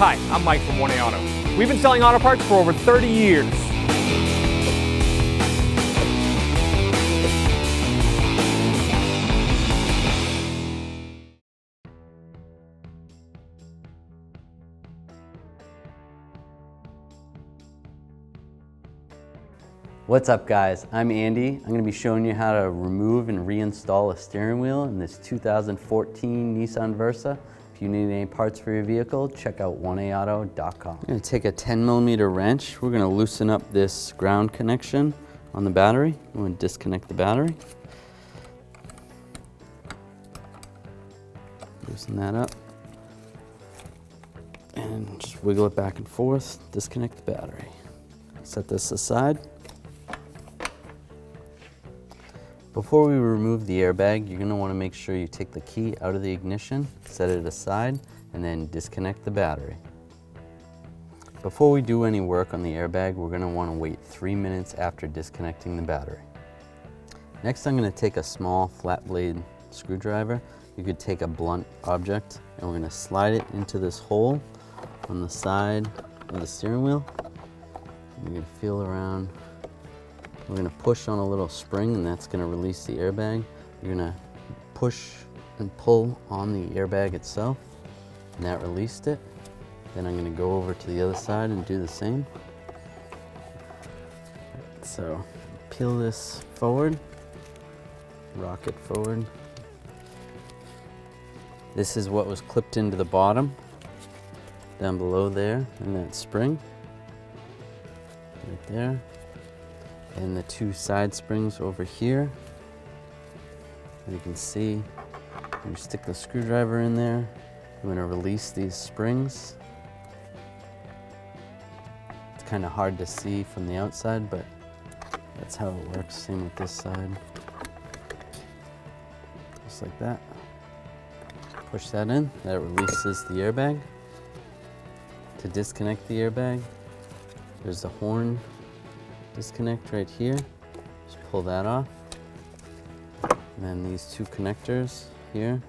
Hi, I'm Mike from 1A Auto. We've been selling auto parts for over 30 years. What's up guys, I'm Andy. I'm going to be showing you how to remove and reinstall a steering wheel in this 2014 Nissan Versa. If you need any parts for your vehicle, check out 1aauto.com. I'm going to take a 10mm wrench. We're going to loosen up this ground connection on the battery. I'm going to disconnect the battery. Loosen that up. And just wiggle it back and forth, disconnect the battery. Set this aside. Before we remove the airbag, you're going to want to make sure you take the key out of the ignition, set it aside, and then disconnect the battery. Before we do any work on the airbag, we're going to want to wait 3 minutes after disconnecting the battery. Next, I'm going to take a small flat blade screwdriver. You could take a blunt object, and we're going to slide it into this hole on the side of the steering wheel. You're going to feel around. We're going to push on a little spring, and that's going to release the airbag. You're going to push and pull on the airbag itself, and that released it. Then I'm going to go over to the other side and do the same. So peel this forward, rock it forward. This is what was clipped into the bottom, down below there, in that spring, right there. And the two side springs over here. You can see, you stick the screwdriver in there. I'm going to release these springs. It's kind of hard to see from the outside, but that's how it works. Same with this side. Just like that. Push that in, that releases the airbag. To disconnect the airbag, there's the horn disconnect right here. Just pull that off. And then these two connectors here,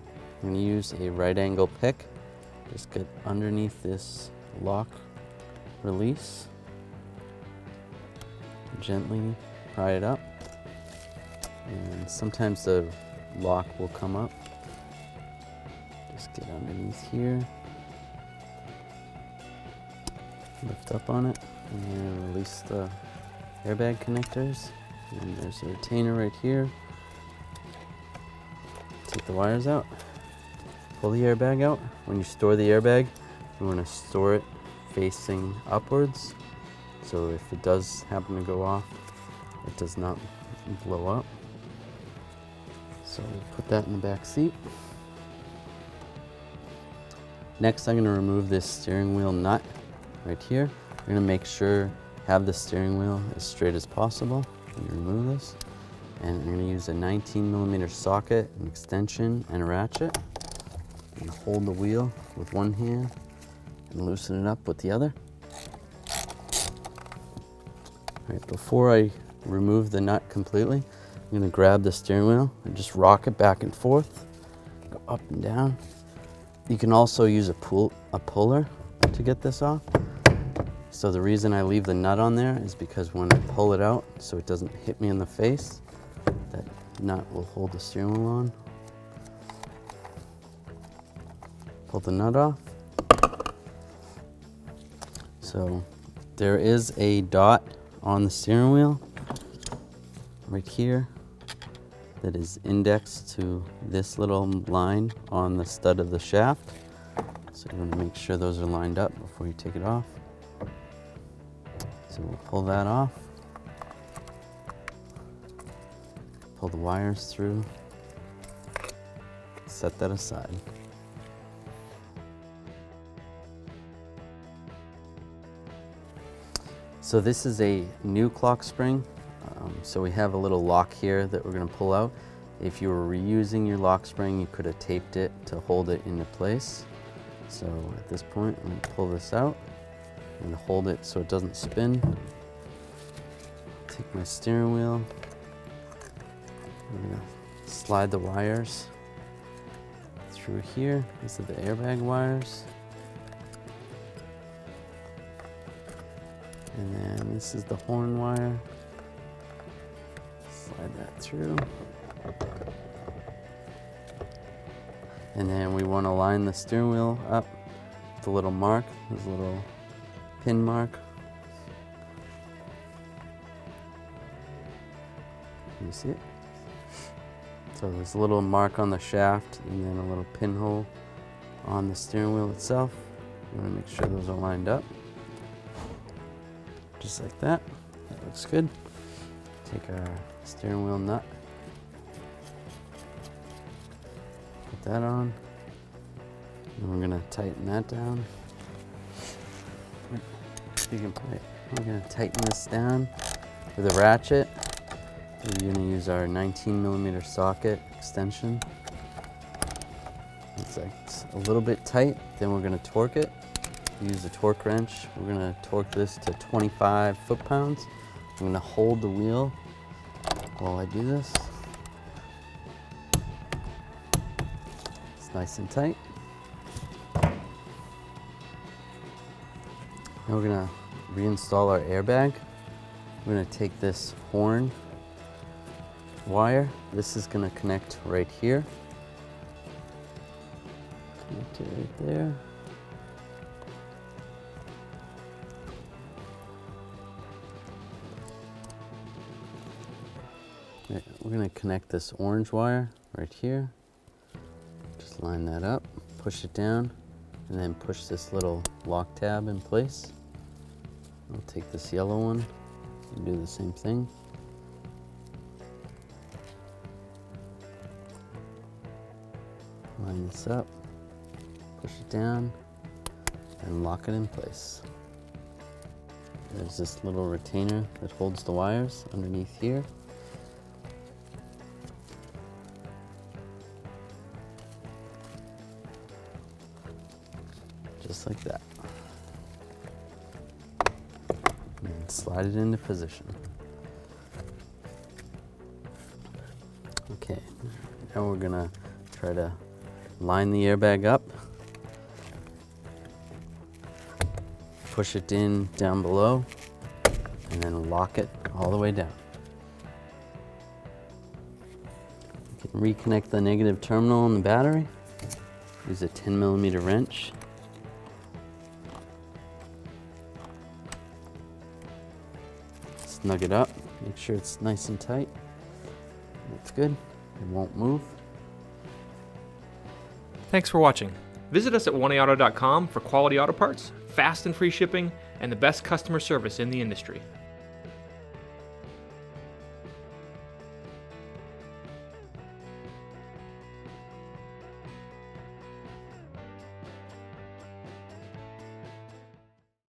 I'm going to use a right angle pick. Just get underneath this lock release. Gently pry it up. And sometimes the lock will come up. Just get underneath here. Lift up on it and release the airbag connectors, and there's a retainer right here. Take the wires out, pull the airbag out. When you store the airbag, you want to store it facing upwards, so if it does happen to go off, it does not blow up. So we'll put that in the back seat. Next, I'm going to remove this steering wheel nut right here. We're going to make sure have the steering wheel as straight as possible when you remove this. And I'm going to use a 19mm socket, an extension, and a ratchet. I'm going to hold the wheel with one hand and loosen it up with the other. All right, before I remove the nut completely, I'm going to grab the steering wheel and just rock it back and forth, go up and down. You can also use a puller to get this off. So the reason I leave the nut on there is because when I pull it out, so it doesn't hit me in the face, that nut will hold the steering wheel on. Pull the nut off. So there is a dot on the steering wheel right here that is indexed to this little line on the stud of the shaft. So you want to make sure those are lined up before you take it off. So we'll pull that off, pull the wires through, set that aside. So this is a new clock spring. So we have a little lock here that we're going to pull out. If you were reusing your lock spring, you could have taped it to hold it into place. So at this point, I'm going to pull this out and hold it so it doesn't spin. Take my steering wheel. I'm going to slide the wires through here. These are the airbag wires. And then this is the horn wire. Slide that through. And then we want to line the steering wheel up with a little mark. There's a little pin mark. Can you see it? So there's a little mark on the shaft and then a little pinhole on the steering wheel itself. You want to make sure those are lined up. Just like that. That looks good. Take our steering wheel nut. Put that on. And we're going to tighten that down. You can play it. We're going to tighten this down with a ratchet. We're going to use our 19mm socket extension. It's like it's a little bit tight, then we're going to torque it. Use a torque wrench. We're going to torque this to 25 foot-pounds. I'm going to hold the wheel while I do this. It's nice and tight. Now we're going to reinstall our airbag. We're going to take this horn wire. This is going to connect right here. Connect it right there. We're going to connect this orange wire right here. Just line that up, push it down, and then push this little lock tab in place. We'll take this yellow one and do the same thing. Line this up, push it down, and lock it in place. There's this little retainer that holds the wires underneath here. Just like that. And slide it into position. Okay, now we're gonna try to line the airbag up. Push it in down below, and then lock it all the way down. You can reconnect the negative terminal on the battery. Use a 10mm wrench. Snug it up, make sure it's nice and tight. That's good, it won't move. Thanks for watching. Visit us at oneauto.com for quality auto parts, fast and free shipping, and the best customer service in the industry.